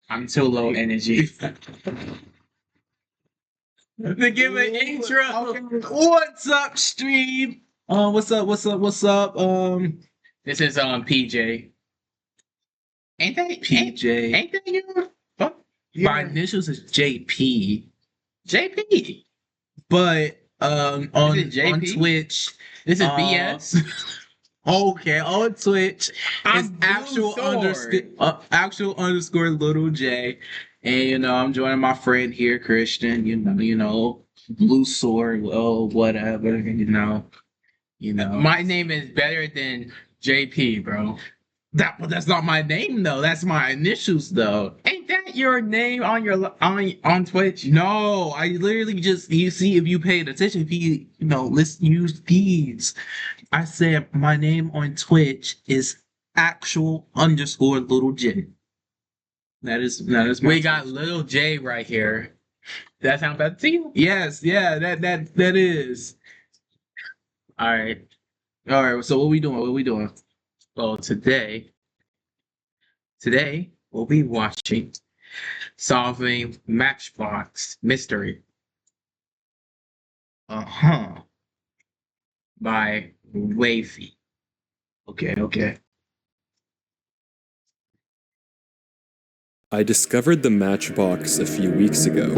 I'm too low energy to give an intro. What's up, stream? What's up? What's up? This is PJ. Ain't that PJ? Ain't that you? Fuck. Yeah. My initials is JP. JP. But on Twitch, this is BS. Okay, on Twitch, it's actual underscore little J, and I'm joining my friend here, Christian. You know, Blue Sword. Well, whatever. You know. My name is better than JP, bro. That's not my name though. That's my initials though. Ain't that your name on your on Twitch? No, I literally just you see if you paid attention. If let's use these. I said my name on Twitch is actual underscore little J. That is. We got little J right here. Does that sound better to you? Yes. Yeah. That is. All right. So what we doing? Well, today we'll be watching Solving Matchbox Mystery. By Wavy. Okay. I discovered the Matchbox a few weeks ago.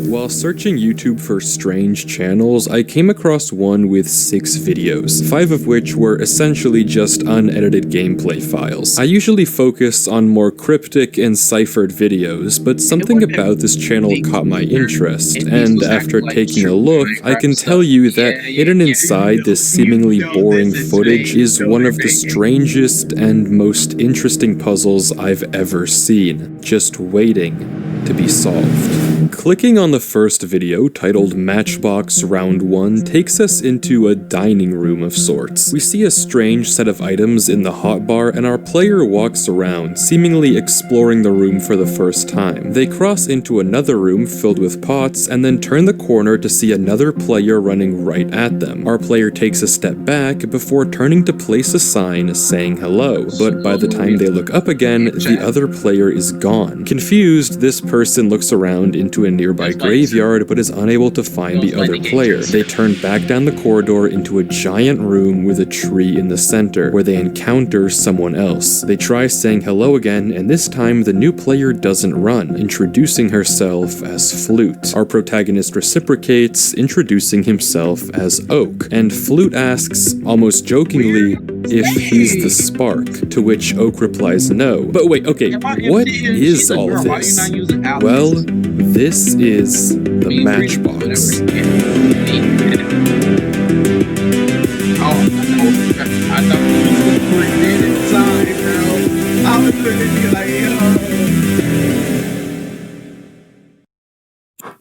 While searching YouTube for strange channels, I came across one with 6 videos, 5 of which were essentially just unedited gameplay files. I usually focus on more cryptic and ciphered videos, but something about this channel caught my interest, and after taking a look, I can tell you that hidden inside this seemingly boring footage is one of the strangest and most interesting puzzles I've ever seen, just waiting to be solved. Clicking on the first video, titled Matchbox Round 1, takes us into a dining room of sorts. We see a strange set of items in the hotbar, and our player walks around, seemingly exploring the room for the first time. They cross into another room filled with pots, and then turn the corner to see another player running right at them. Our player takes a step back before turning to place a sign saying hello, but by the time they look up again, the other player is gone. Confused, this person looks around into a nearby graveyard but is unable to find the other player. They turn back down the corridor into a giant room with a tree in the center, where they encounter someone else. They try saying hello again, and this time the new player doesn't run, introducing herself as Flute. Our protagonist reciprocates, introducing himself as Oak, and Flute asks, almost jokingly, if he's the Spark, to which Oak replies no. But wait, okay, what is all this? Well, this is the Matchbox. I thought we was inside, bro. I was literally like,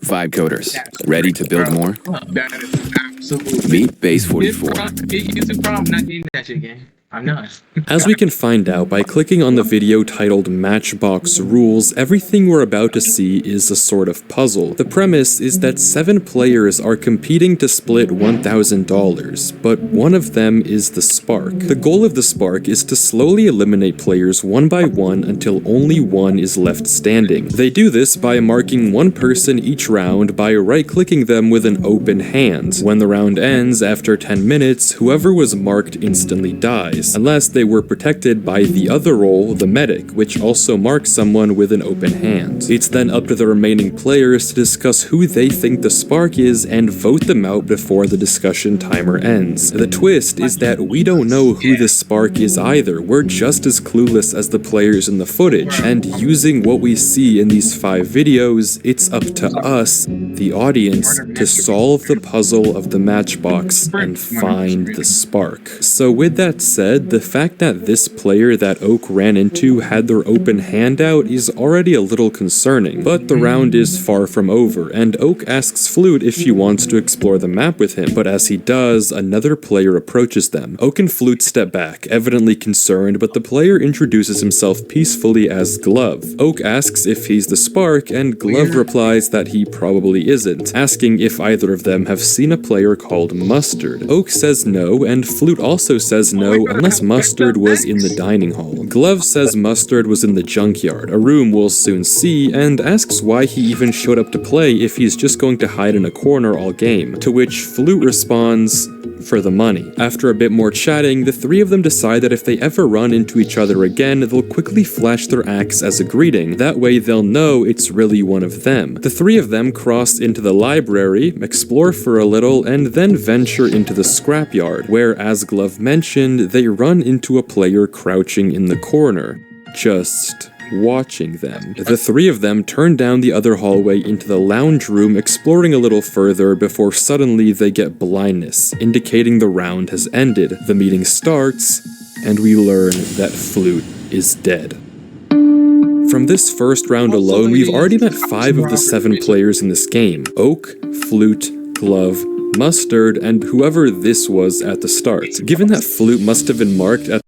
Vibe coders, ready to build more? That is absolutely. Meet Base 44. It's a problem not getting that shit game. I'm not. As we can find out by clicking on the video titled Matchbox Rules, everything we're about to see is a sort of puzzle. The premise is that 7 players are competing to split $1,000, but one of them is the Spark. The goal of the Spark is to slowly eliminate players one by one until only one is left standing. They do this by marking one person each round by right-clicking them with an open hand. When the round ends after 10 minutes, whoever was marked instantly dies, unless they were protected by the other role, the medic, which also marks someone with an open hand. It's then up to the remaining players to discuss who they think the Spark is and vote them out before the discussion timer ends. The twist is that we don't know who the Spark is either. We're just as clueless as the players in the footage, and using what we see in these 5 videos, it's up to us, the audience, to solve the puzzle of the Matchbox and find the Spark. So with that said, the fact that this player that Oak ran into had their open hand out is already a little concerning, but the round is far from over, and Oak asks Flute if she wants to explore the map with him, but as he does, another player approaches them. Oak and Flute step back, evidently concerned, but the player introduces himself peacefully as Glove. Oak asks if he's the Spark, and Glove replies that he probably isn't, asking if either of them have seen a player called Mustard. Oak says no, and Flute also says no, unless Mustard was in the dining hall. Glove says Mustard was in the junkyard, a room we'll soon see, and asks why he even showed up to play if he's just going to hide in a corner all game, to which Flute responds, for the money. After a bit more chatting, the three of them decide that if they ever run into each other again, they'll quickly flash their axe as a greeting, that way they'll know it's really one of them. The three of them cross into the library, explore for a little, and then venture into the scrapyard, where, as Glove mentioned, they run into a player crouching in the corner, just watching them. The three of them turn down the other hallway into the lounge room, exploring a little further before suddenly they get blindness, indicating the round has ended. The meeting starts, and we learn that Flute is dead. From this first round alone, we've already met 5 of the 7 players in this game: Oak, Flute, Glove, Mustard, and whoever this was at the start. Given that Flute must have been marked at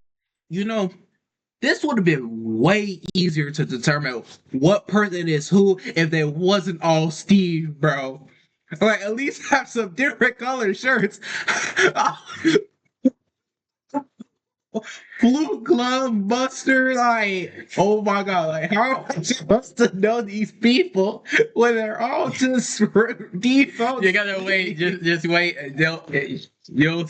this would have been way easier to determine what person is who if they wasn't all Steve, bro. Like, at least have some different color shirts. Blue Glove, Buster, like, oh my god, like, how am I supposed to know these people when they're all just default? You gotta wait, just wait. You'll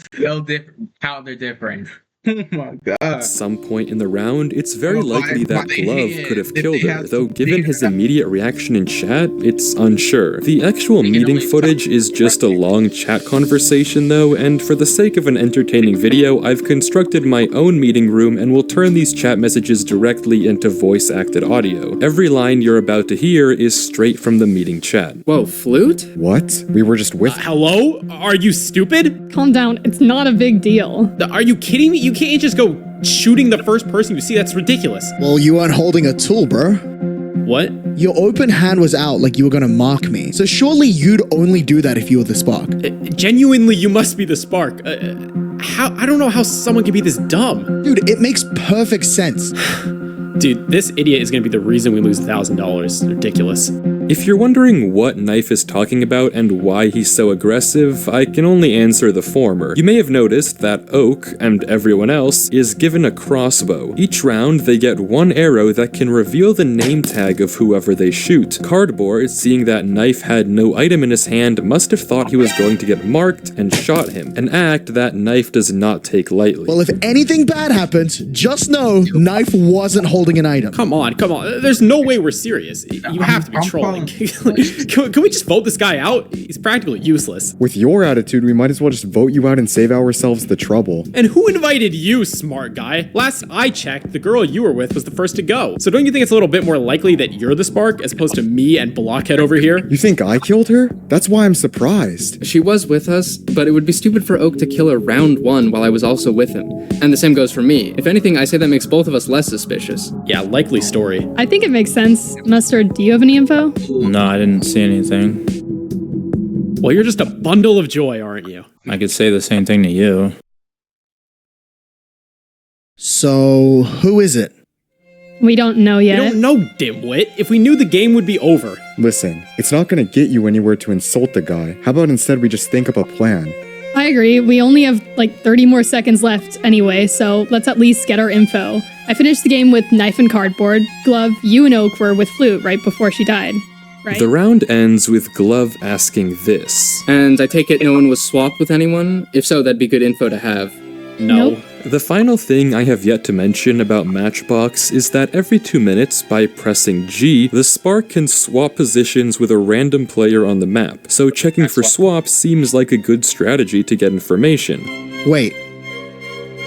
how they're different. Oh my god. At some point in the round, it's very likely that Glove could have killed her, though given his immediate reaction in chat, it's unsure. The actual meeting footage is just a long chat conversation though, and for the sake of an entertaining video, I've constructed my own meeting room and will turn these chat messages directly into voice-acted audio. Every line you're about to hear is straight from the meeting chat. Whoa, Flute? What? We were just with- Hello? Are you stupid? Calm down, it's not a big deal. Are you kidding me? You can't just go shooting the first person you see. That's ridiculous. Well, you weren't holding a tool, bro. What? Your open hand was out like you were gonna mark me. So surely you'd only do that if you were the spark. Genuinely, you must be the spark. How? I don't know how someone can be this dumb. Dude, it makes perfect sense. Dude, this idiot is gonna be the reason we lose $1,000. Ridiculous. If you're wondering what Knife is talking about and why he's so aggressive, I can only answer the former. You may have noticed that Oak, and everyone else, is given a crossbow. Each round, they get one arrow that can reveal the name tag of whoever they shoot. Cardboard, seeing that Knife had no item in his hand, must have thought he was going to get marked and shot him, an act that Knife does not take lightly. Well, if anything bad happens, just know Knife wasn't holding an item. Come on. There's no way we're serious. You have to be trolling. Can we just vote this guy out? He's practically useless. With your attitude, we might as well just vote you out and save ourselves the trouble. And who invited you, smart guy? Last I checked, the girl you were with was the first to go. So don't you think it's a little bit more likely that you're the spark as opposed to me and Blockhead over here? You think I killed her? That's why I'm surprised. She was with us, but it would be stupid for Oak to kill her round 1 while I was also with him. And the same goes for me. If anything, I say that makes both of us less suspicious. Yeah, likely story. I think it makes sense. Mustard, do you have any info? No, I didn't see anything. Well, you're just a bundle of joy, aren't you? I could say the same thing to you. So, who is it? We don't know You yet. don't know, dimwit. If we knew, the game would be over. Listen, it's not gonna get you anywhere to insult the guy. How about instead we just think up a plan? I agree. We only have like 30 more seconds left anyway, so let's at least get our info. I finished the game with Knife and Cardboard. Glove, you and Oak were with Flute right before she died, right? The round ends with Glove asking this. And I take it no one was swapped with anyone? If so, that'd be good info to have. No. Nope. The final thing I have yet to mention about Matchbox is that every 2 minutes, by pressing G, the Spark can swap positions with a random player on the map, so checking for swaps seems like a good strategy to get information. Wait,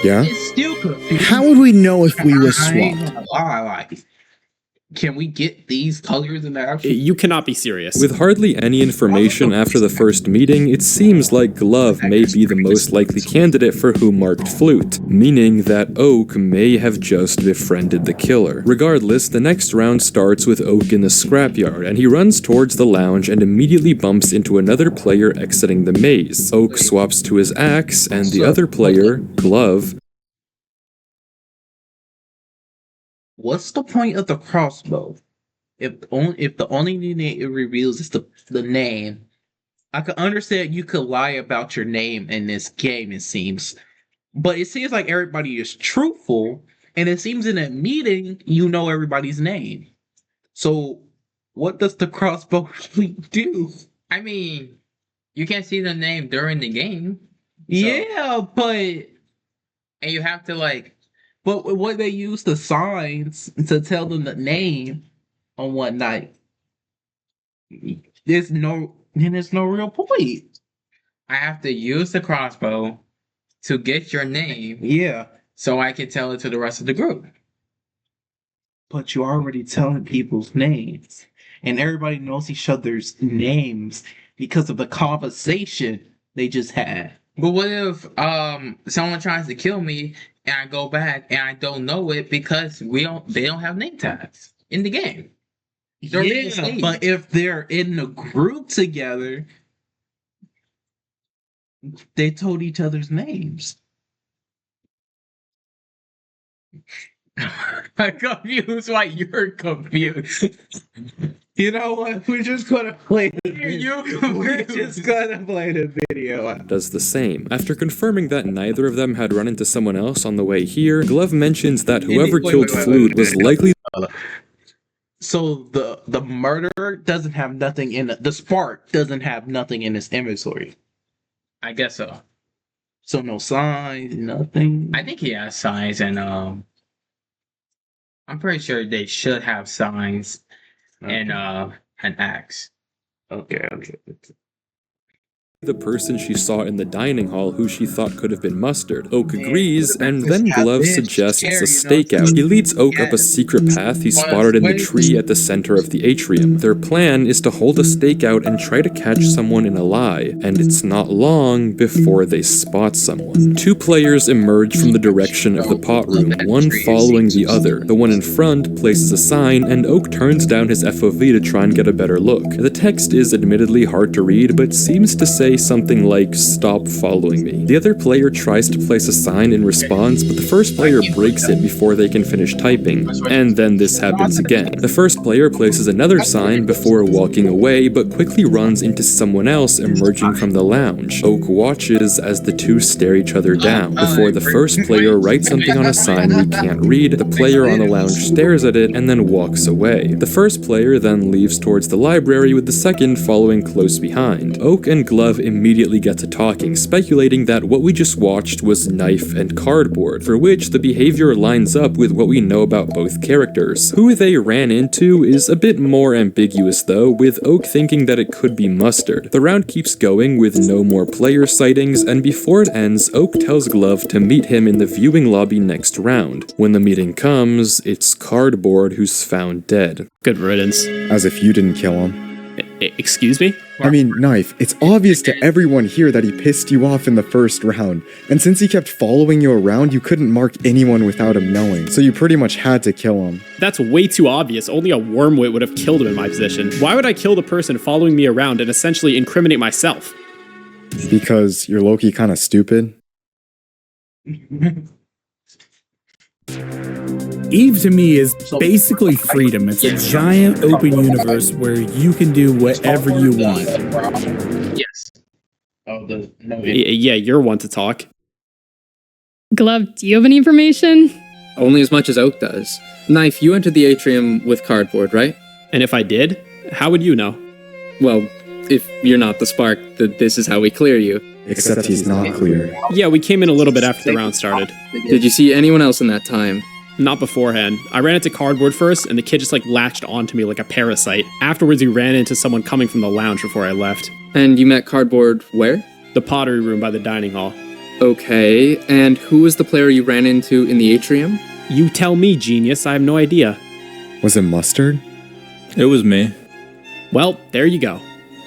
Yeah? It's still confusing. how would we know if we were swapped? Can we get these colors in the actual? You cannot be serious. With hardly any information after the first meeting, it seems like Glove may be the most likely candidate for who marked Flute, meaning that Oak may have just befriended the killer. Regardless, the next round starts with Oak in the scrapyard, and he runs towards the lounge and immediately bumps into another player exiting the maze. Oak swaps to his axe, and the other player, Glove, What's the point of the crossbow? If the only thing it reveals is the name, I could understand you could lie about your name in this game. It seems, But it seems like everybody is truthful, and it seems in that meeting you know everybody's name. So what does the crossbow really do? I mean, you can't see the name during the game. Yeah, but And you have to like, but what they use the signs to tell them the name on what night? There's no real point. I have to use the crossbow to get your name Yeah, so I can tell it to the rest of the group. but you're already telling people's names, and everybody knows each other's names because of the conversation they just had. But what if someone tries to kill me and I go back and I don't know it because they don't have name tags in the game. They're in the Yeah, stage. but if they're in a group together, they told each other's names. I'm confused why you're confused. You know what? We're just gonna play the You video. We're just gonna play the video. Does the same. After confirming that neither of them had run into someone else on the way here, Glove mentions that whoever killed Flute was likely. So the murderer doesn't have nothing in the spark doesn't have nothing in his inventory. I guess so. So no signs, nothing. I think he has signs, and I'm pretty sure they should have signs and an axe. Okay. The person she saw in the dining hall who she thought could have been Mustard. Oak agrees, and then Glove suggests a stakeout. He leads Oak up a secret path he spotted in the tree at the center of the atrium. Their plan is to hold a stakeout and try to catch someone in a lie, and it's not long before they spot someone. Two players emerge from the direction of the pot room, one following the other. The one in front places a sign, and Oak turns down his FOV to try and get a better look. The text is admittedly hard to read, but seems to say something like, "Stop following me." The other player tries to place a sign in response, but the first player breaks it before they can finish typing, and then this happens again. The first player places another sign before walking away, but quickly runs into someone else emerging from the lounge. Oak watches as the two stare each other down, before the first player writes something on a sign we can't read. The player on the lounge stares at it and then walks away. The first player then leaves towards the library, with the second following close behind. Oak and Glove immediately get to talking, speculating that what we just watched was knife and cardboard, for which the behavior lines up with what we know about both characters. Who they ran into is a bit more ambiguous though, with Oak thinking that it could be Mustard. The round keeps going with no more player sightings, and before it ends, Oak tells Glove to meet him in the viewing lobby next round. When the meeting comes, it's Cardboard who's found dead. Good riddance. As if you didn't kill him. Excuse me? I mean, Knife, it's obvious to everyone here that he pissed you off in the first round. And since he kept following you around, you couldn't mark anyone without him knowing. So you pretty much had to kill him. That's way too obvious. Only a wormwit would have killed him in my position. Why would I kill the person following me around and essentially incriminate myself? Because you're low-key kinda stupid. Eve to me is basically freedom. It's a giant open universe where you can do whatever you want. Yes. Oh, Yeah, you're one to talk. Glove, do you have any information? Only as much as Oak does. Knife, you entered the atrium with Cardboard, right? And if I did, how would you know? Well, if you're not the spark, this is how we clear you. Except he's not clear. Yeah, we came in a little bit after the round started. Did you see anyone else in that time? Not beforehand. I ran into Cardboard first, and the kid just latched onto me like a parasite. Afterwards, he ran into someone coming from the lounge before I left. And you met Cardboard where? The pottery room by the dining hall. Okay, and who was the player you ran into in the atrium? You tell me, genius. I have no idea. Was it Mustard? It was me. Well, there you go.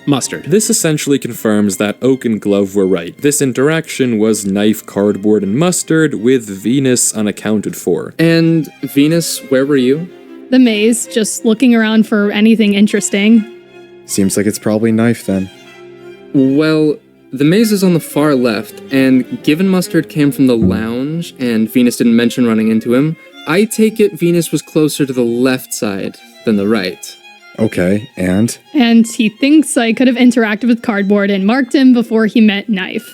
Mustard. This essentially confirms that Oak and Glove were right. This interaction was Knife, Cardboard, and Mustard, with Venus unaccounted for. And Venus, where were you? The maze, just looking around for anything interesting. Seems like it's probably Knife then. Well, the maze is on the far left, and given Mustard came from the lounge, and Venus didn't mention running into him, I take it Venus was closer to the left side than the right. Okay, and? And he thinks I could have interacted with Cardboard and marked him before he met Knife.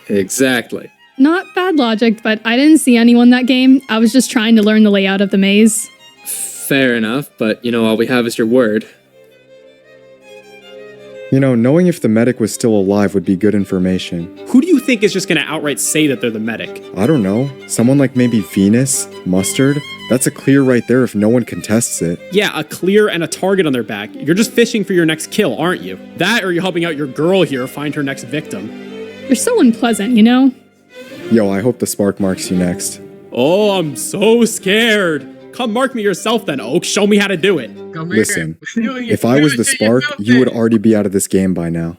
Exactly. Not bad logic, but I didn't see anyone that game. I was just trying to learn the layout of the maze. Fair enough, but all we have is your word. You know, knowing if the medic was still alive would be good information. Who do you think is just gonna outright say that they're the medic? I don't know. Someone like maybe Venus? Mustard? That's a clear right there if no one contests it. Yeah, a clear and a target on their back. You're just fishing for your next kill, aren't you? That or you're helping out your girl here find her next victim. You're so unpleasant, you know? Yo, I hope the spark marks you next. Oh, I'm so scared. Come mark me yourself then, Oak. Show me how to do it. Listen, if I was the spark, you would already be out of this game by now.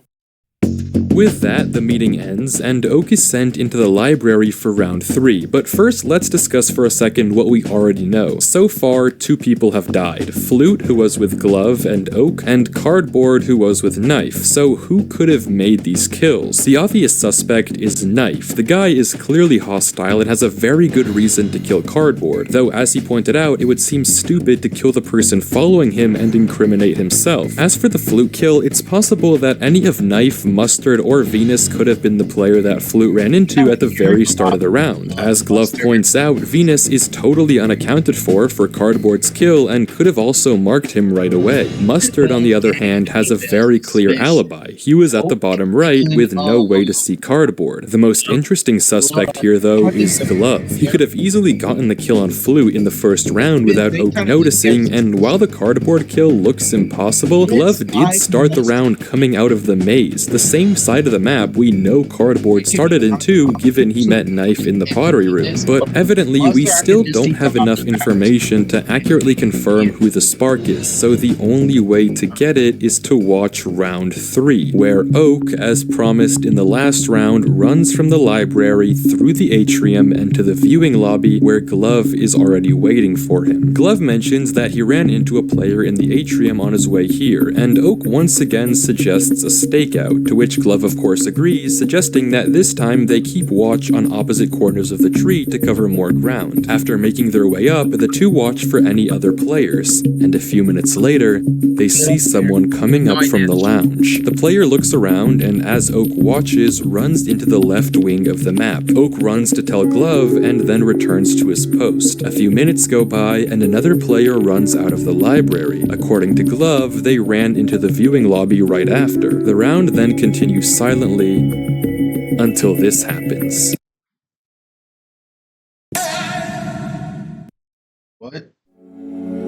With that, the meeting ends, and Oak is sent into the library for round 3. But first, let's discuss for a second what we already know. So far, 2 people have died. Flute, who was with Glove and Oak, and Cardboard, who was with Knife. So who could have made these kills? The obvious suspect is Knife. The guy is clearly hostile and has a very good reason to kill Cardboard, though as he pointed out, it would seem stupid to kill the person following him and incriminate himself. As for the Flute kill, it's possible that any of Knife, Mustard, or Venus could have been the player that Flute ran into at the very start of the round. As Glove points out, Venus is totally unaccounted for Cardboard's kill and could have also marked him right away. Mustard, on the other hand, has a very clear alibi. He was at the bottom right with no way to see Cardboard. The most interesting suspect here, though, is Glove. He could have easily gotten the kill on Flute in the first round without Oak noticing, and while the Cardboard kill looks impossible, Glove did start the round coming out of the maze, the same side of the map we know Cardboard started in too, given he met Knife in the pottery room. But evidently we still don't have enough information to accurately confirm who the spark is, so the only way to get it is to watch round 3, where Oak, as promised in the last round, runs from the library through the atrium and to the viewing lobby where Glove is already waiting for him. Glove mentions that he ran into a player in the atrium on his way here, and Oak once again suggests a stakeout, to which Glove of course agrees, suggesting that this time they keep watch on opposite corners of the tree to cover more ground. After making their way up, the two watch for any other players, and a few minutes later, they see someone coming up from the lounge. The player looks around and as Oak watches, runs into the left wing of the map. Oak runs to tell Glove and then returns to his post. A few minutes go by and another player runs out of the library. According to Glove, they ran into the viewing lobby right after. The round then continues silently until this happens. What?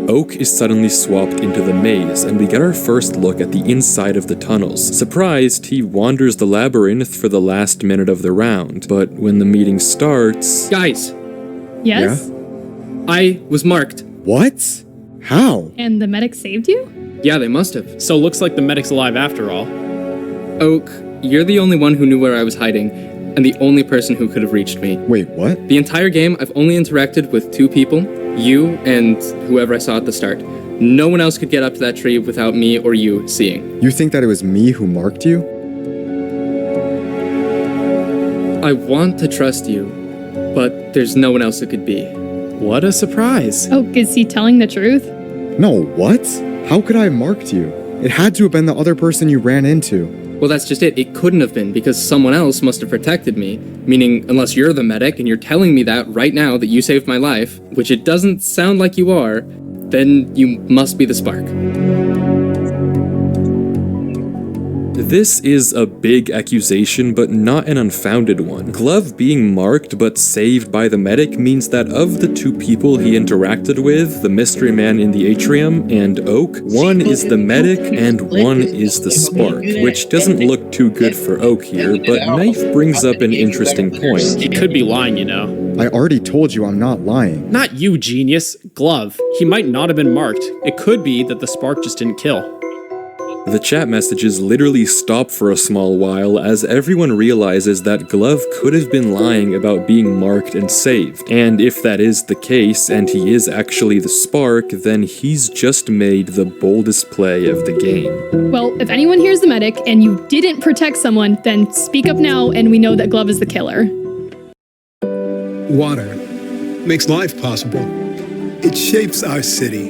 Oak is suddenly swapped into the maze, and we get our first look at the inside of the tunnels. Surprised, he wanders the labyrinth for the last minute of the round, but when the meeting starts... Guys, Yes? I was marked. What? How? And the medic saved you? Yeah, they must have. So looks like the medic's alive after all. Oak, you're the only one who knew where I was hiding, and the only person who could have reached me. Wait, what? The entire game, I've only interacted with 2 people, you and whoever I saw at the start. No one else could get up to that tree without me or you seeing. You think that it was me who marked you? I want to trust you, but there's no one else it could be. What a surprise. Oh, is he telling the truth? No, what? How could I have marked you? It had to have been the other person you ran into. Well, that's just it. It couldn't have been because someone else must have protected me. Meaning, unless you're the medic and you're telling me that right now that you saved my life, which it doesn't sound like you are, then you must be the spark. This is a big accusation, but not an unfounded one. Glove being marked but saved by the medic means that of the 2 people he interacted with, the mystery man in the atrium and Oak, one is the medic and one is the spark, which doesn't look too good for Oak here, but Knife brings up an interesting point. He could be lying, you know. I already told you I'm not lying. Not you, genius. Glove. He might not have been marked. It could be that the spark just didn't kill. The chat messages literally stop for a small while as everyone realizes that Glove could have been lying about being marked and saved. And if that is the case, and he is actually the spark, then he's just made the boldest play of the game. Well, if anyone hears the medic and you didn't protect someone, then speak up now and we know that Glove is the killer. Water makes life possible. It shapes our city,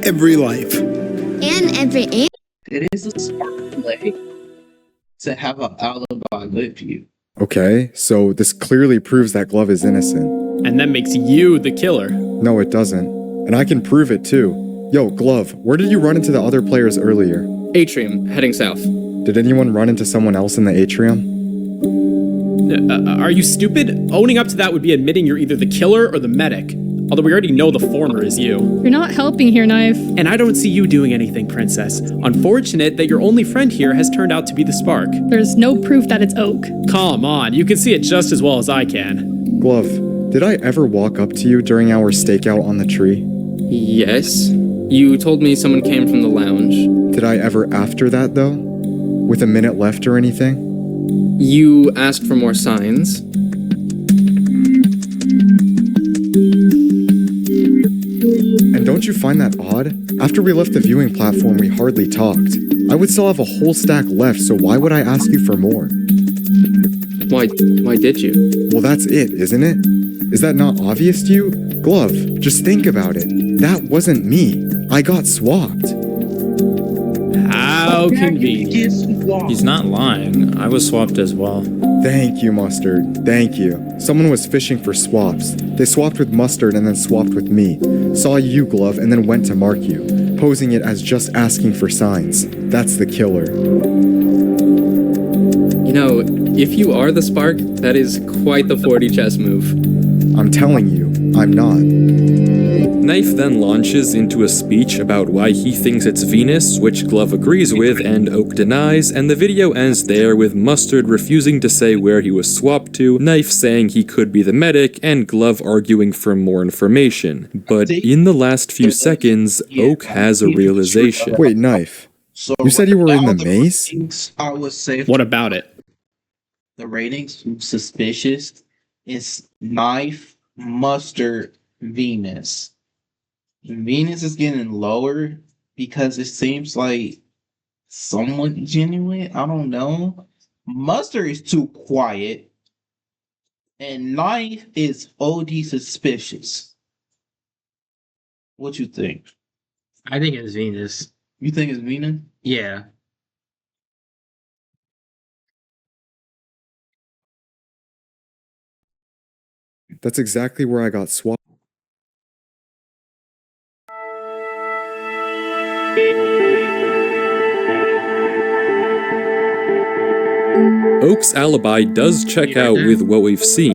every life. And every It is a smart play to have an alibi with you. Okay, so this clearly proves that Glove is innocent. And that makes you the killer. No, it doesn't. And I can prove it too. Yo, Glove, where did you run into the other players earlier? Atrium, heading south. Did anyone run into someone else in the atrium? Are you stupid? Owning up to that would be admitting you're either the killer or the medic. Although we already know the former is you. You're not helping here, Knife. And I don't see you doing anything, Princess. Unfortunate that your only friend here has turned out to be the spark. There's no proof that it's Oak. Come on, you can see it just as well as I can. Glove, did I ever walk up to you during our stakeout on the tree? Yes. You told me someone came from the lounge. Did I ever after that, though? With a minute left or anything? You asked for more signs. And don't you find that odd? After we left the viewing platform, we hardly talked. I would still have a whole stack left, so why would I ask you for more? Why did you? Well, that's it, isn't it? Is that not obvious to you? Glove, just think about it. That wasn't me. I got swapped. How convenient. He's not lying. I was swapped as well. Thank you, Mustard. Thank you. Someone was fishing for swaps. They swapped with Mustard and then swapped with me. Saw you, Glove, and then went to mark you, posing it as just asking for signs. That's the killer. You know, if you are the spark, that is quite the 40 chess move. I'm telling you, I'm not. Knife then launches into a speech about why he thinks it's Venus, which Glove agrees with and Oak denies, and the video ends there with Mustard refusing to say where he was swapped to, Knife saying he could be the medic, and Glove arguing for more information. But in the last few seconds, Oak has a realization. Wait, Knife. You said you were in the maze? I would say What about it? the ratings suspicious. It's Knife, Mustard, Venus. Venus is getting lower because it seems like somewhat genuine. I don't know. Mustard is too quiet. And Knife is OD suspicious. What you think? I think it's Venus. You think it's Venus? Yeah. That's exactly where I got swapped. Oak's alibi does check out with what we've seen.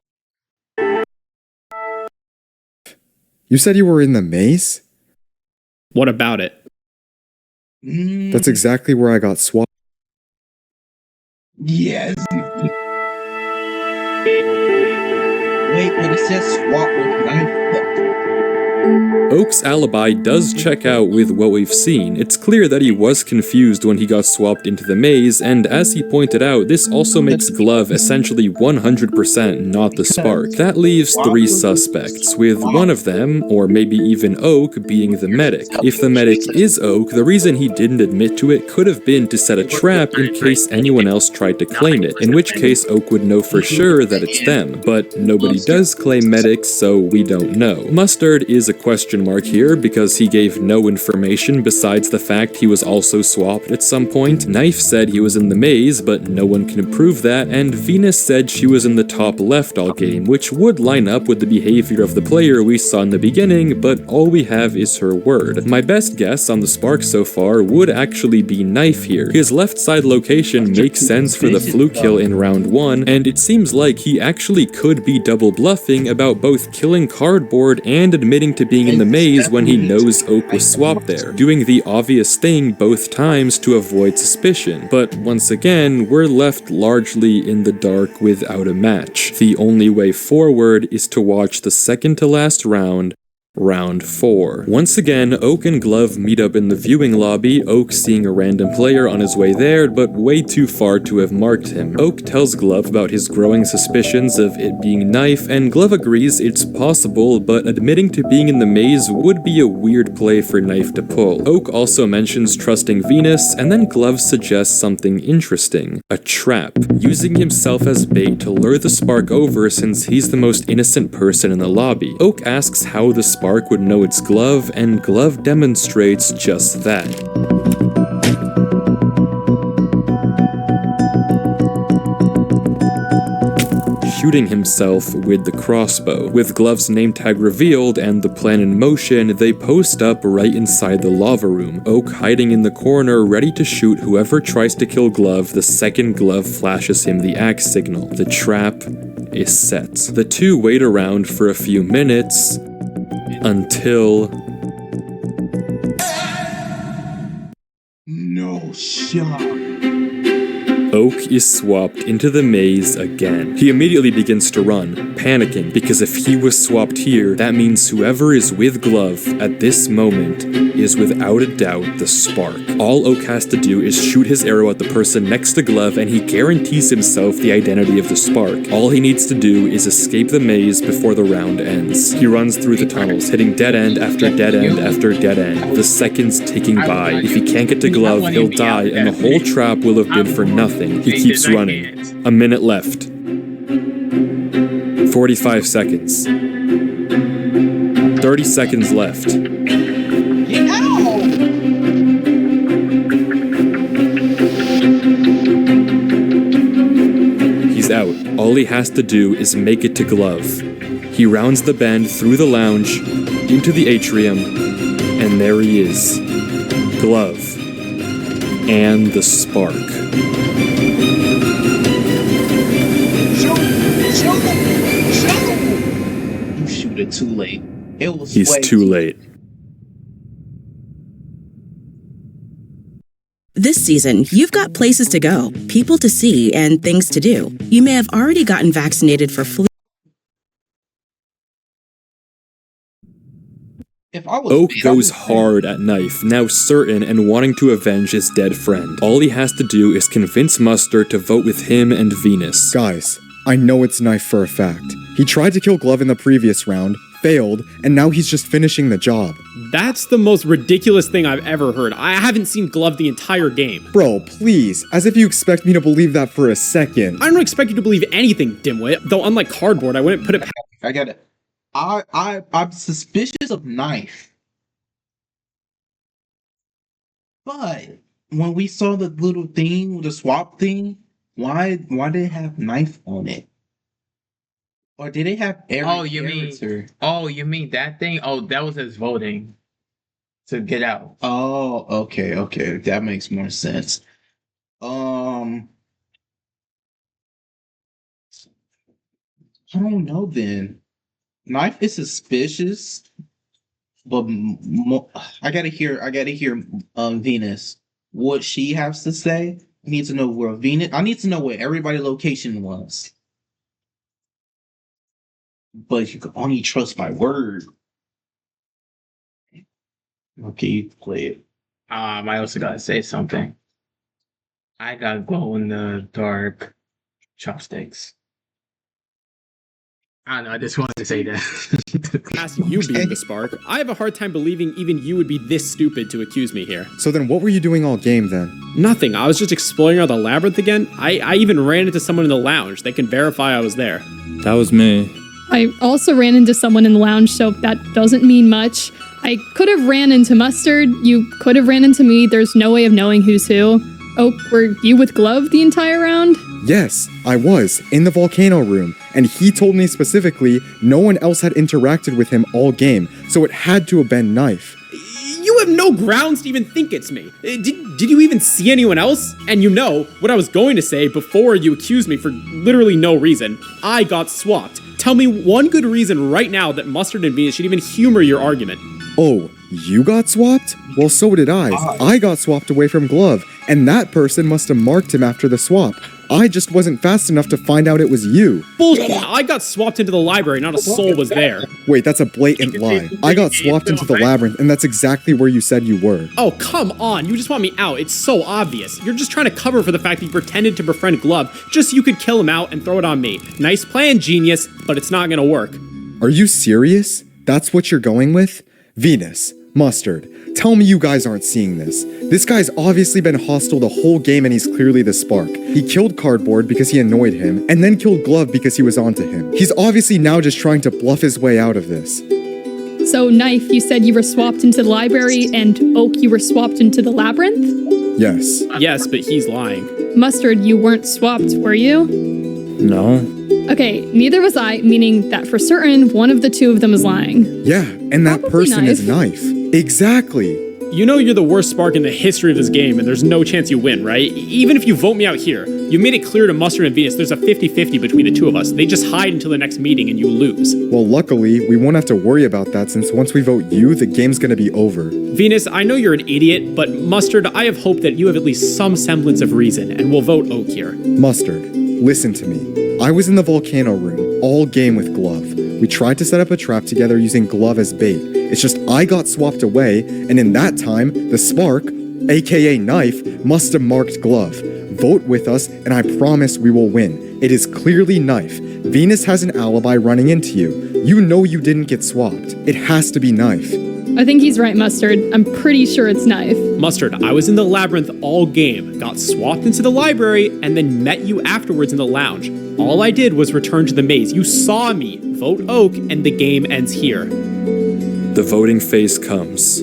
You said you were in the maze? What about it? That's exactly where I got swapped. Yes. Wait, but it says swap with Knife. Oak's alibi does check out with what we've seen. It's clear that he was confused when he got swapped into the maze, and as he pointed out, this also makes Glove essentially 100% not the spark. That leaves 3 suspects, with one of them, or maybe even Oak, being the medic. If the medic is Oak, the reason he didn't admit to it could have been to set a trap in case anyone else tried to claim it, in which case Oak would know for sure that it's them. But nobody does claim medics, so we don't know. Mustard is a question mark here because he gave no information besides the fact he was also swapped at some point. Knife said he was in the maze, but no one can prove that, and Venus said she was in the top left all game, which would line up with the behavior of the player we saw in the beginning, but all we have is her word. My best guess on the spark so far would actually be Knife here. His left side location makes sense for the fluke kill in round 1, and it seems like he actually could be double bluffing about both killing Cardboard and admitting to being in the maze when he knows Oak was swapped there, doing the obvious thing both times to avoid suspicion. But once again, we're left largely in the dark without a match. The only way forward is to watch the second to last round, Round 4. Once again, Oak and Glove meet up in the viewing lobby, Oak seeing a random player on his way there, but way too far to have marked him. Oak tells Glove about his growing suspicions of it being Knife, and Glove agrees it's possible, but admitting to being in the maze would be a weird play for Knife to pull. Oak also mentions trusting Venus, and then Glove suggests something interesting. A trap, using himself as bait to lure the spark over since he's the most innocent person in the lobby. Oak asks how the spark would know it's Glove, and Glove demonstrates just that. shooting himself with the crossbow. With Glove's name tag revealed and the plan in motion, they post up right inside the lava room, Oak hiding in the corner ready to shoot whoever tries to kill Glove the second Glove flashes him the axe signal. The trap is set. The two wait around for a few minutes until... No shot. Oak is swapped into the maze again. He immediately begins to run, panicking, because if he was swapped here, that means whoever is with Glove at this moment is without a doubt the Spark. All Oak has to do is shoot his arrow at the person next to Glove and he guarantees himself the identity of the Spark. All he needs to do is escape the maze before the round ends. He runs through the tunnels, hitting dead end after dead end after dead end, the seconds ticking by. If he can't get to Glove, he'll die and the whole trap will have been for nothing. He keeps running. A minute left. 45 seconds. 30 seconds left. He's out. All he has to do is make it to Glove. He rounds the bend through the lounge, into the atrium, and there he is. Glove. And the Spark. You shoot it too late. It was He's way too late. This season, you've got places to go, people to see, and things to do. You may have already gotten vaccinated for flu. Oak goes hard at Knife, now certain and wanting to avenge his dead friend. All he has to do is convince Mustard to vote with him and Venus. Guys, I know it's Knife for a fact. He tried to kill Glove in the previous round, failed, and now he's just finishing the job. That's the most ridiculous thing I've ever heard. I haven't seen Glove the entire game. Bro, please, as if you expect me to believe that for a second. I don't expect you to believe anything, dimwit. Though unlike Cardboard, I wouldn't put it past... I got it. I'm suspicious of Knife. But when we saw the little thing, the swap thing, why did it have Knife on it? Or did it have every character? You mean that thing? Oh, that was his voting to get out. Oh, okay. That makes more sense. I don't know then. Knife is suspicious, but I gotta hear Venus. What she has to say. I need to know where Venus. I need to know where everybody's location was. But you can only trust my word. Okay, you play it. I also gotta say something. I got glow in the dark chopsticks. I don't know, I just wanted to say that. Past you being the Spark, I have a hard time believing even you would be this stupid to accuse me here. So then what were you doing all game then? Nothing, I was just exploring out the labyrinth again. I even ran into someone in the lounge. They can verify I was there. That was me. I also ran into someone in the lounge, so that doesn't mean much. I could have ran into Mustard, you could have ran into me, there's no way of knowing who's who. Oh, were you with Glove the entire round? Yes, I was, in the volcano room, and he told me specifically no one else had interacted with him all game, so it had to have been Knife. You have no grounds to even think it's me. Did you even see anyone else? And you know what I was going to say before you accused me for literally no reason. I got swapped. Tell me one good reason right now that Mustard and Venus should even humor your argument. Oh, you got swapped? Well, so did I. I got swapped away from Glove, and that person must have marked him after the swap. I just wasn't fast enough to find out it was you. Bullshit! I got swapped into the library, not a soul was there. Wait, that's a blatant lie. I got swapped into the labyrinth, and that's exactly where you said you were. Oh, come on. You just want me out. It's so obvious. You're just trying to cover for the fact that you pretended to befriend Glove just so you could kill him out and throw it on me. Nice plan, genius, but it's not gonna work. Are you serious? That's what you're going with? Venus, Mustard, tell me you guys aren't seeing this. This guy's obviously been hostile the whole game and he's clearly the Spark. He killed Cardboard because he annoyed him, and then killed Glove because he was onto him. He's obviously now just trying to bluff his way out of this. So, Knife, you said you were swapped into the library, and Oak, you were swapped into the labyrinth? Yes. Yes, but he's lying. Mustard, you weren't swapped, were you? No. Okay, neither was I, meaning that for certain, one of the two of them is lying. Yeah, and that Probably person is Knife. Exactly. You know you're the worst spark in the history of this game, and there's no chance you win, right? Even if you vote me out here, you made it clear to Mustard and Venus there's a 50-50 between the two of us. They just hide until the next meeting and you lose. Well, luckily, we won't have to worry about that since once we vote you, the game's gonna be over. Venus, I know you're an idiot, but Mustard, I have hope that you have at least some semblance of reason, and we'll vote Oak here. Mustard, listen to me. I was in the volcano room, all game with Glove. We tried to set up a trap together using Glove as bait. It's just I got swapped away, and in that time, the Spark, aka Knife, must have marked Glove. Vote with us, and I promise we will win. It is clearly Knife. Venus has an alibi running into you. You know you didn't get swapped. It has to be Knife. I think he's right, Mustard. I'm pretty sure it's Knife. Mustard, I was in the labyrinth all game, got swapped into the library, and then met you afterwards in the lounge. All I did was return to the maze. You saw me. Vote Oak, and the game ends here. The voting phase comes.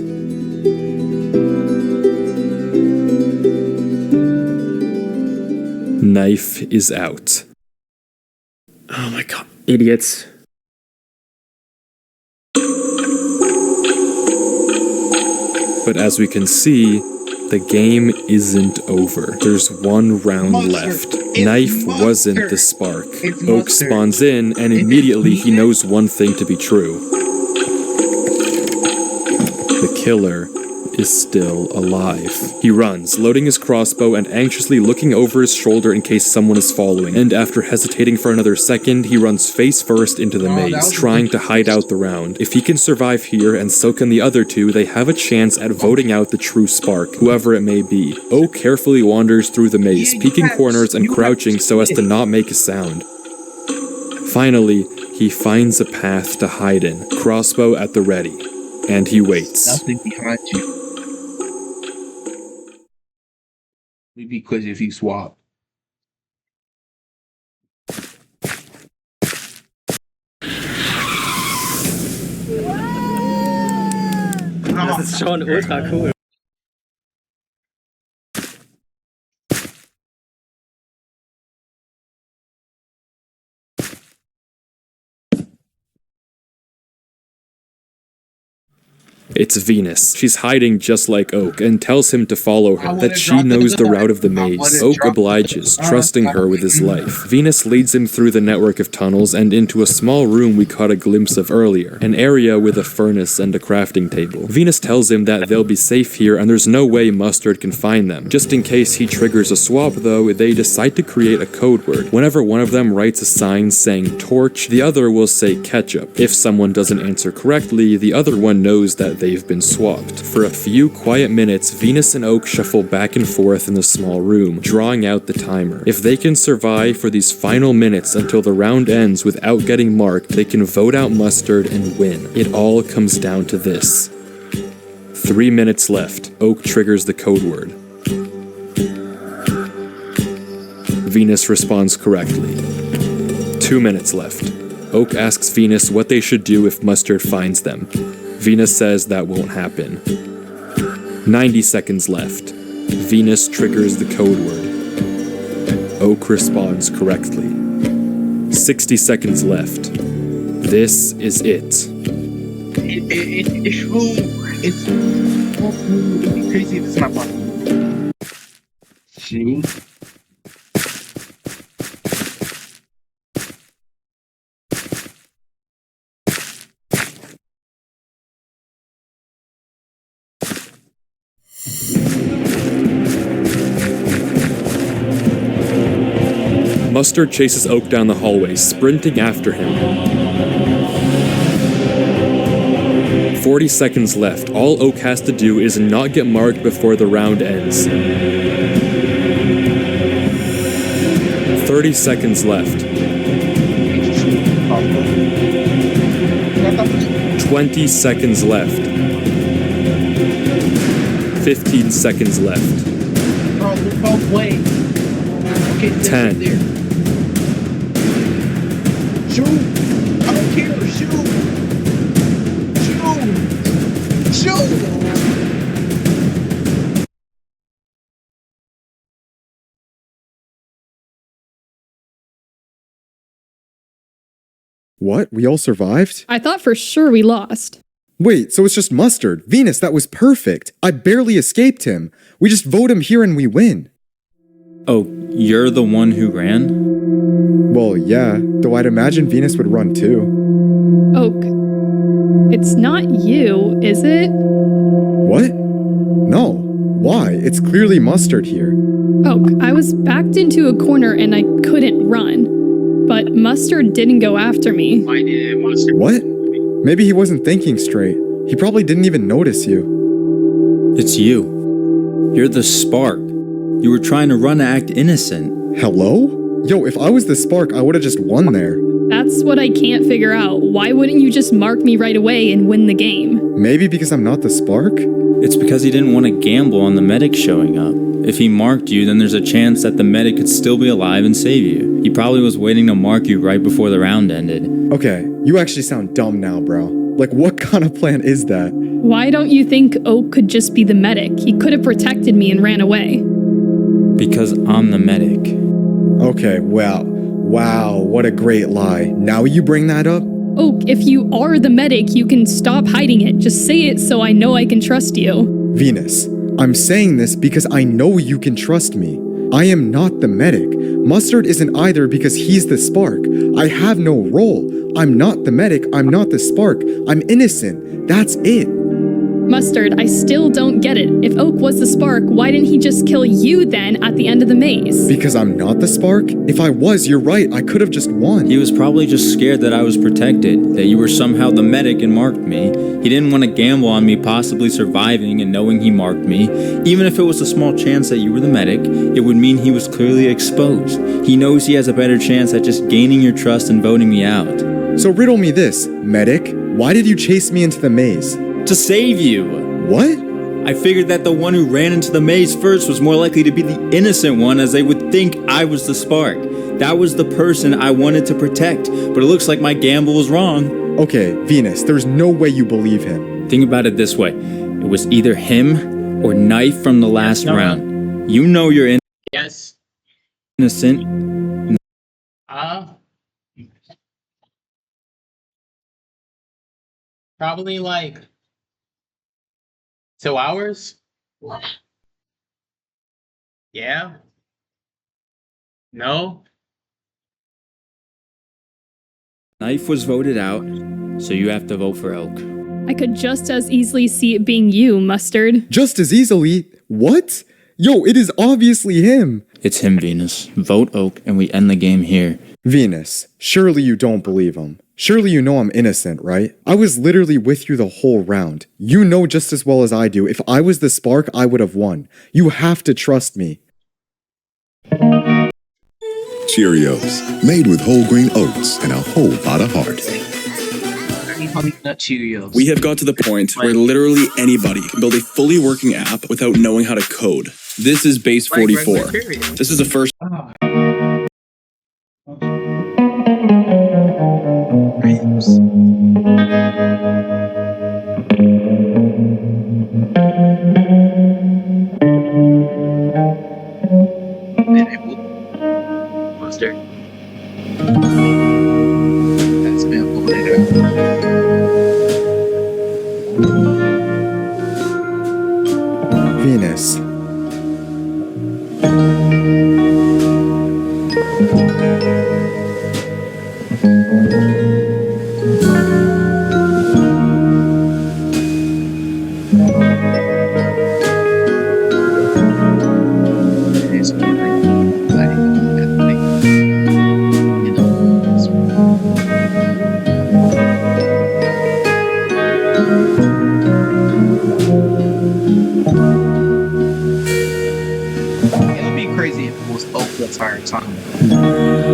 Knife is out. Oh my god, idiots. But as we can see, the game isn't over. There's one round left. Knife wasn't the spark. Oak spawns in, and immediately he knows one thing to be true. The killer is still alive. He runs, loading his crossbow and anxiously looking over his shoulder in case someone is following. And after hesitating for another second, he runs face first into the maze, trying to hide out the round. If he can survive here, and so can the other two, they have a chance at voting out the true spark, whoever it may be. Oak carefully wanders through the maze, peeking corners and crouching so as to not make a sound. Finally, he finds a path to hide in, crossbow at the ready, and he waits. Nothing behind you. We'd be quick if you swap. Das ist schon ultra cool. It's Venus. She's hiding just like Oak and tells him to follow her, that she knows the route of the maze. Oak obliges, trusting her with his life. Venus leads him through the network of tunnels and into a small room we caught a glimpse of earlier, an area with a furnace and a crafting table. Venus tells him that they'll be safe here and there's no way Mustard can find them. Just in case he triggers a swap though, they decide to create a code word. Whenever one of them writes a sign saying torch, the other will say ketchup. If someone doesn't answer correctly, the other one knows that they've been swapped. For a few quiet minutes, Venus and Oak shuffle back and forth in the small room, drawing out the timer. If they can survive for these final minutes until the round ends without getting marked, they can vote out Mustard and win. It all comes down to this. 3 minutes left. Oak triggers the code word. Venus responds correctly. 2 minutes left. Oak asks Venus what they should do if Mustard finds them. Venus says that won't happen. 90 seconds left. Venus triggers the code word. Oak responds correctly. 60 seconds left. This is it. It's it'd be crazy if it's not possible. See? Mustard chases Oak down the hallway, sprinting after him. 40 seconds left. All Oak has to do is not get marked before the round ends. 30 seconds left. 20 seconds left. 15 seconds left. Bro, we're both way. Okay, 10. Shoot! I don't care! Shoot! Shoot! Shoot! What? We all survived? I thought for sure we lost. Wait, so it's just Mustard. Venus, that was perfect. I barely escaped him. We just vote him here and we win. Oh, you're the one who ran? Well, yeah, though I'd imagine Venus would run too. Oak, it's not you, is it? What? No. Why? It's clearly Mustard here. Oak, I was backed into a corner and I couldn't run. But Mustard didn't go after me. Why did Mustard? What? Maybe he wasn't thinking straight. He probably didn't even notice you. It's you. You're the spark. You were trying to run to act innocent. Hello? Yo, if I was the spark, I would have just won there. That's what I can't figure out. Why wouldn't you just mark me right away and win the game? Maybe because I'm not the spark? It's because he didn't want to gamble on the medic showing up. If he marked you, then there's a chance that the medic could still be alive and save you. He probably was waiting to mark you right before the round ended. Okay, you actually sound dumb now, bro. Like, what kind of plan is that? Why don't you think Oak could just be the medic? He could have protected me and ran away. Because I'm the medic. Okay, wow. Wow, what a great lie. Now you bring that up? Oak, if you are the medic, you can stop hiding it. Just say it so I know I can trust you. Venus, I'm saying this because I know you can trust me. I am not the medic. Mustard isn't either because he's the spark. I have no role. I'm not the medic. I'm not the spark. I'm innocent. That's it. Mustard, I still don't get it. If Oak was the spark, why didn't he just kill you then at the end of the maze? Because I'm not the spark? If I was, you're right. I could have just won. He was probably just scared that I was protected, that you were somehow the medic and marked me. He didn't want to gamble on me possibly surviving and knowing he marked me. Even if it was a small chance that you were the medic, it would mean he was clearly exposed. He knows he has a better chance at just gaining your trust and voting me out. So riddle me this, medic. Why did you chase me into the maze? To save you. What? I figured that the one who ran into the maze first was more likely to be the innocent one, as they would think I was the spark. That was the person I wanted to protect, but it looks like my gamble was wrong. Okay, Venus, there's no way you believe him. Think about it this way. It was either him or Knife from the last round. You know you're Yes. innocent. Probably like 2 hours. Yeah. No. Knife was voted out, so you have to vote for Elk. I could just as easily see it being you, Mustard. Just as easily? What? Yo, it is obviously him. It's him, Venus. Vote Oak and we end the game here. Venus, surely you don't believe him. Surely you know I'm innocent, right? I was literally with you the whole round. You know just as well as I do, if I was the spark, I would have won. You have to trust me. Cheerios, made with whole grain oats and a whole lot of heart. Honey Nut Cheerios. We have got to the point where literally anybody can build a fully working app without knowing how to code. This is base 44. This is the first. Mustard. That's been later. Venus. It would be crazy if it was Oak the entire time.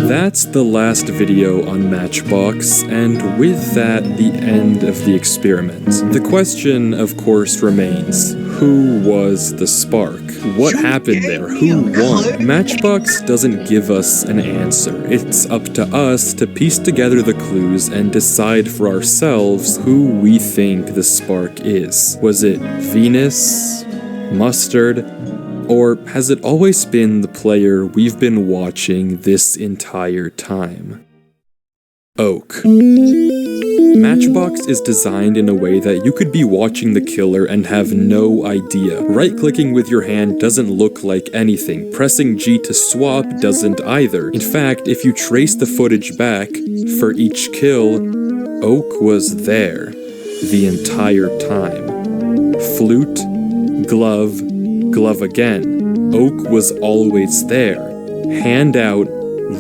That's the last video on Matchbox, and with that, the end of the experiment. The question, of course, remains, Who was the spark? What happened there? Who won? Matchbox doesn't give us an answer. It's up to us to piece together the clues and decide for ourselves who we think the spark is. Was it Venus? Mustard? Or has it always been the player we've been watching this entire time? Oak. Matchbox is designed in a way that you could be watching the killer and have no idea. Right-clicking with your hand doesn't look like anything. Pressing G to swap doesn't either. In fact, if you trace the footage back, for each kill, Oak was there the entire time. Flute, glove, glove again. Oak was always there. Hand out,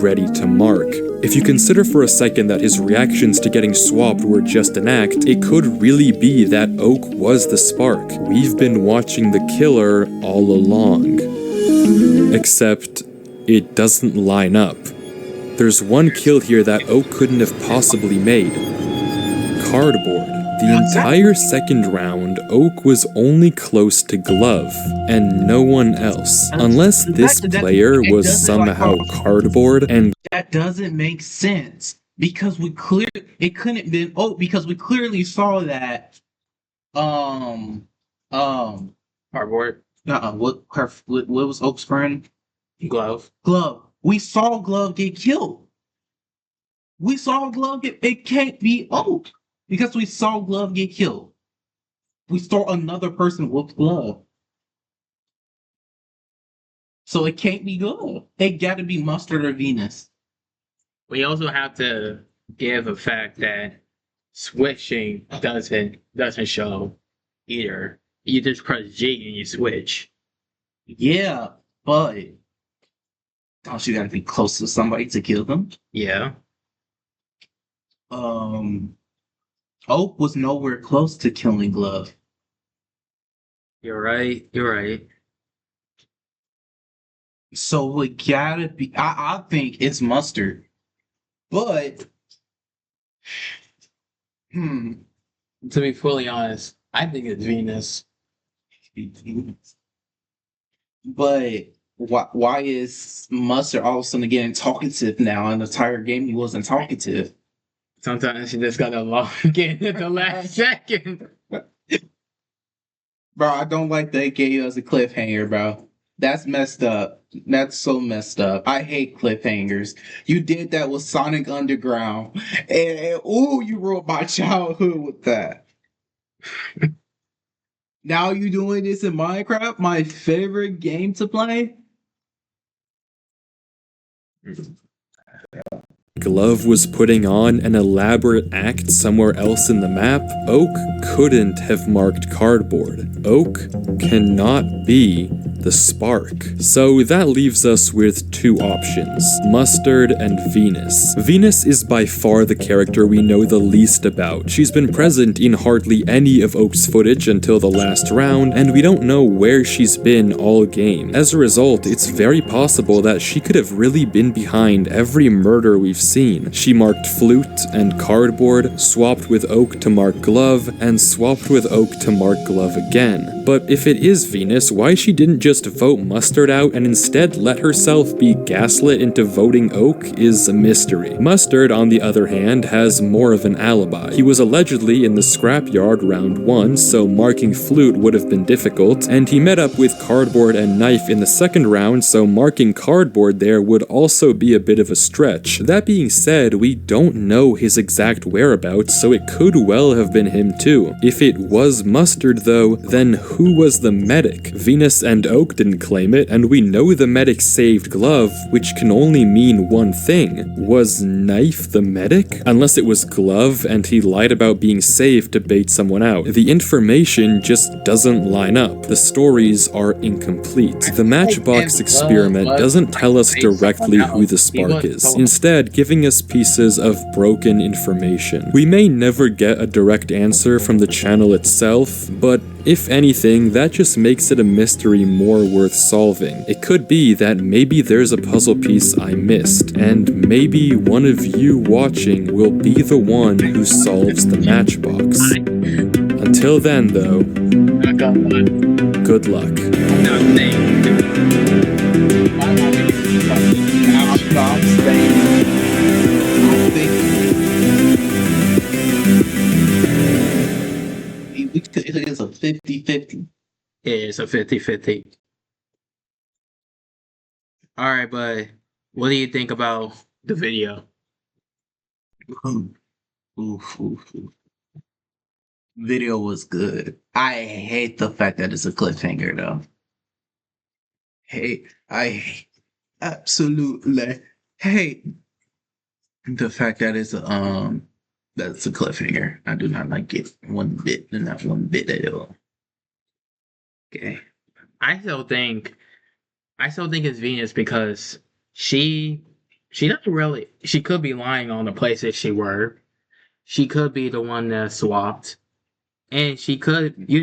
ready to mark. If you consider for a second that his reactions to getting swapped were just an act, it could really be that Oak was the spark. We've been watching the killer all along. Except, it doesn't line up. There's one kill here that Oak couldn't have possibly made. Cardboard. The entire second round, Oak was only close to Glove, and no one else. Unless this player was somehow Cardboard and that doesn't make sense because it couldn't have been Oak because we clearly saw that Cardboard. What was Oak's friend? Glove. We saw Glove get killed. It can't be Oak. Because we saw Glove get killed. We saw another person whoop Glove. So it can't be Glove. It gotta be Mustard or Venus. We also have to give a fact that switching doesn't show either. You just press G and you switch. Yeah, but don't you gotta be close to somebody to kill them? Yeah. Oak was nowhere close to killing Glove. You're right. So it gotta be. I think it's Mustard, but to be fully honest, I think it's Venus. But why is Mustard all of a sudden getting talkative now? In the entire game, he wasn't talkative. Sometimes you just gotta log in at the last second. Bro, I don't like that it gave you as a cliffhanger, bro. That's messed up. That's so messed up. I hate cliffhangers. You did that with Sonic Underground. And ooh, you ruined my childhood with that. Now you doing this in Minecraft, my favorite game to play? Glove was putting on an elaborate act somewhere else in the map, Oak couldn't have marked Cardboard. Oak cannot be the spark. So that leaves us with two options, Mustard and Venus. Venus is by far the character we know the least about. She's been present in hardly any of Oak's footage until the last round, and we don't know where she's been all game. As a result, it's very possible that she could have really been behind every murder we've seen. She marked Flute and Cardboard, swapped with Oak to mark Glove, and swapped with Oak to mark Glove again. But if it is Venus, why she didn't just vote Mustard out and instead let herself be gaslit into voting Oak is a mystery. Mustard, on the other hand, has more of an alibi. He was allegedly in the scrapyard round 1, so marking Flute would have been difficult, and he met up with Cardboard and Knife in the second round, so marking Cardboard there would also be a bit of a stretch. That being said, we don't know his exact whereabouts, so it could well have been him too. If it was Mustard though, then who was the medic? Venus and Oak didn't claim it, and we know the medic saved Glove, which can only mean one thing. Was Knife the medic? Unless it was Glove and he lied about being saved to bait someone out. The information just doesn't line up. The stories are incomplete. The Matchbox experiment doesn't tell us directly who the spark is, instead giving us pieces of broken information. We may never get a direct answer from the channel itself, but if anything, that just makes it a mystery more worth solving. It could be that maybe there's a puzzle piece I missed, and maybe one of you watching will be the one who solves the Matchbox. Until then, though... Good luck. No, name. It's a 50-50. Yeah, it's a 50-50. All right, but what do you think about the video? Oof. Video was good. I hate the fact that it's a cliffhanger though. I absolutely hate the fact that that's a cliffhanger. I do not like it one bit, not one bit at all. Okay. I still think it's Venus because she doesn't really, she could be lying on the places she were. She could be the one that swapped. And she could, be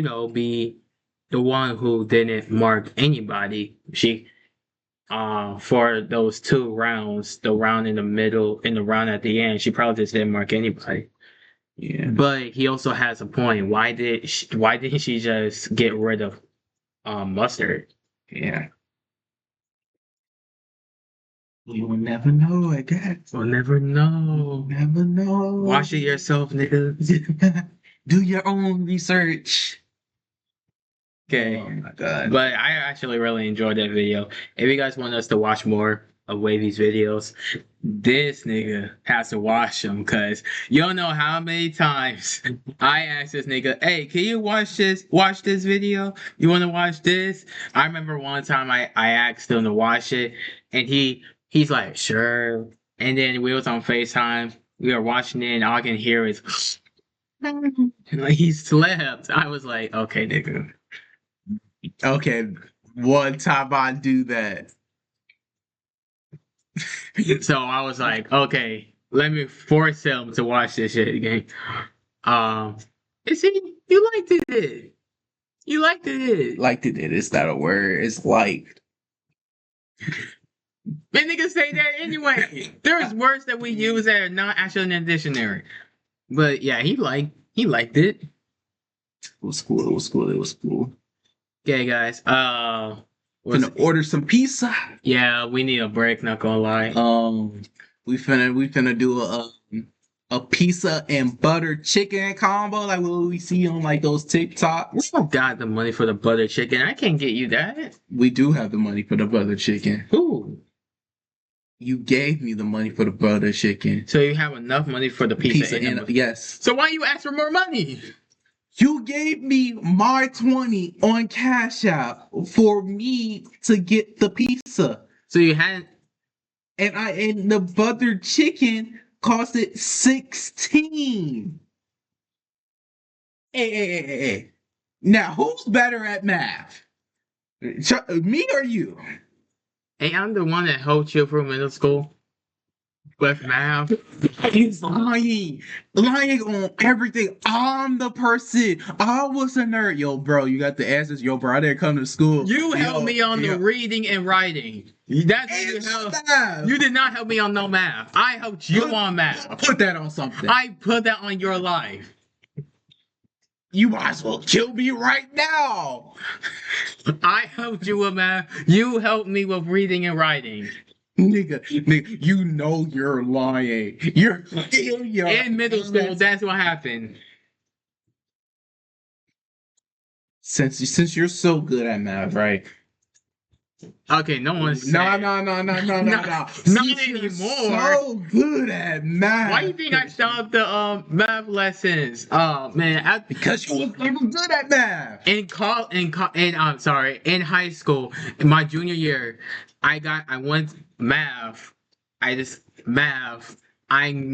the one who didn't mark anybody. She for those 2 rounds, the round in the middle and the round at the end, she probably just didn't mark anybody. Yeah. But he also has a point. Why didn't she just get rid of Mustard? Yeah. We will never know, I guess. We'll never know. Never know. Watch it yourself, nigga. Do your own research. Okay. Oh my god. But I actually really enjoyed that video. If you guys want us to watch more of Wavy's videos, this nigga has to watch them because you don't know how many times I asked this nigga, hey, can you watch this video? You want to watch this? I remember one time I asked him to watch it and he's like, sure. And then we was on FaceTime. We were watching it and all I can hear is like he slept. I was like, okay, nigga. Okay, one time I do that. So I was like, okay, let me force him to watch this shit again. You liked it. You liked it. Liked it. It's not a word. It's liked. Man, niggas say that anyway. There's words that we use that are not actually in the dictionary. But yeah, he liked it. It was cool. Okay, guys. Gonna order some pizza. Yeah, we need a break. Not gonna lie. We finna do a pizza and butter chicken combo like what we see on like those TikToks. We don't got the money for the butter chicken. I can't get you that. We do have the money for the butter chicken. Who? You gave me the money for the butter chicken. So you have enough money for the pizza and yes. So why you ask for more money? You gave me my 20 on Cash App for me to get the pizza. So you had, and the butter chicken costed 16. Hey. Now who's better at math? Me or you? Hey, I'm the one that helped you through middle school with math. He's lying on everything. I'm the person. I was a nerd. Yo, bro, you got the answers. Yo, bro, I didn't come to school. You helped me on the reading and writing. That's you did not help me on no math. I helped you on math. Put that on something. I put that on your life. You might as well kill me right now. I helped you with math. You helped me with reading and writing. Nigga, you know you're lying. You're in middle school. That's what happened. Since you're so good at math, right? Okay, no one's no. Not anymore. So good at math. Why do you think I stopped the math lessons? Oh man, because you were good at math. In high school, in my junior year, I went math. I'm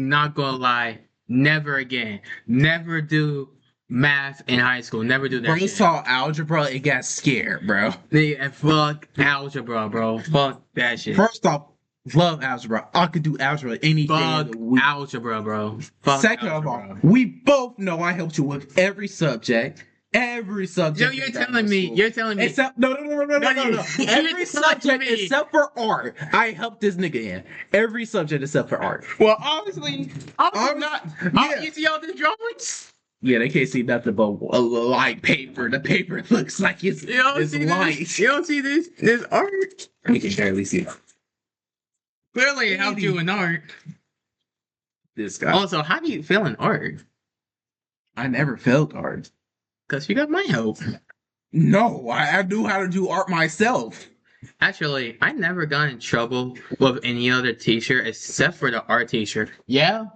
not gonna lie, never again. Never do math in high school. Never do that. Bro, you saw algebra, it got scared, bro. Yeah, fuck algebra, bro. Fuck that shit. First off, love algebra. I could do algebra any day of the week. Algebra, bro. Fuck Second algebra. of all, we both know I helped you with every subject. Every subject. Yo, you're telling me. Except no. Every subject except for art. I helped this nigga in. Every subject except for art. Well, obviously, I'm not. You see all the drawings? Yeah, they can't see nothing but a light paper. The paper looks like it's light. You don't see this art? You can barely see it. Clearly, it helped you in art. This guy. Also, how do you feel in art? I never felt art. Because you got my help. No, I knew how to do art myself. Actually, I never got in trouble with any other teacher except for the art teacher. Yeah?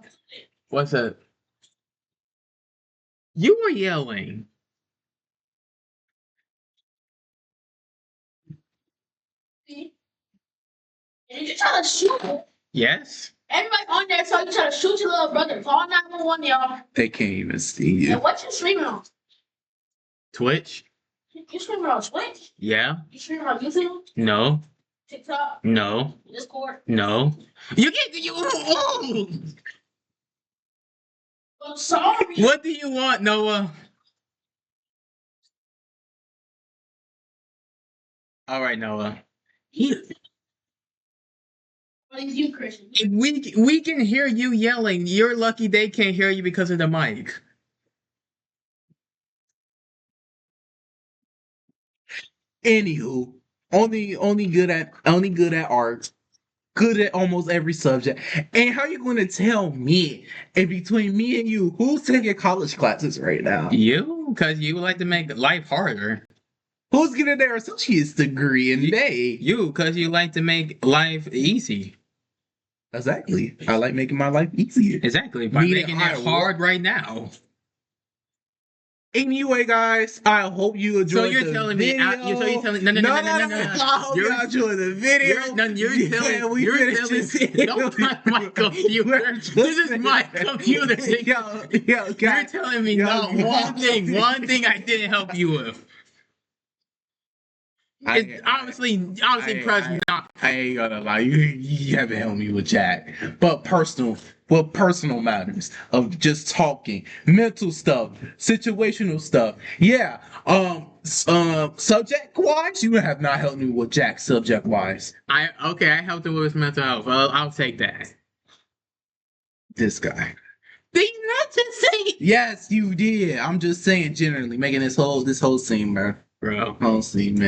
What's up? You were yelling. And you trying to shoot? Yes? Everybody on there saw you trying to shoot your little brother. Call 911, y'all. They can't even see you. And what you streaming on? Twitch? You streaming on Twitch? Yeah? You streaming on YouTube? No? TikTok? No? Discord? No? You get you. Oh! I'm sorry. What do you want, Noah? All right, Noah. What is you, Christian? We can hear you yelling. You're lucky they can't hear you because of the mic. Anywho, only good at art, good at almost every subject. And how you going to tell me, in between me and you, who's taking college classes right now? You, because you like to make life harder. Who's getting their associate's degree in May? You, because you like to make life easy. Exactly. I like making my life easier. Exactly. By making it hard right now. Anyway, guys, I hope you enjoyed so you're the telling video. Me, so you're telling no. I hope you enjoyed the video. You're don't touch my computer. This is my computer. Yo, you're telling me one thing I didn't help you with. It's obviously press not. I ain't gonna lie, you haven't helped me with Jack. But personal matters of just talking, mental stuff, situational stuff. Yeah. Subject wise, you have not helped me with Jack subject wise. I helped him with his mental health. I'll take that. This guy. Did you not just say? Yes, you did. I'm just saying generally, making this whole scene, bro. Whole scene, man.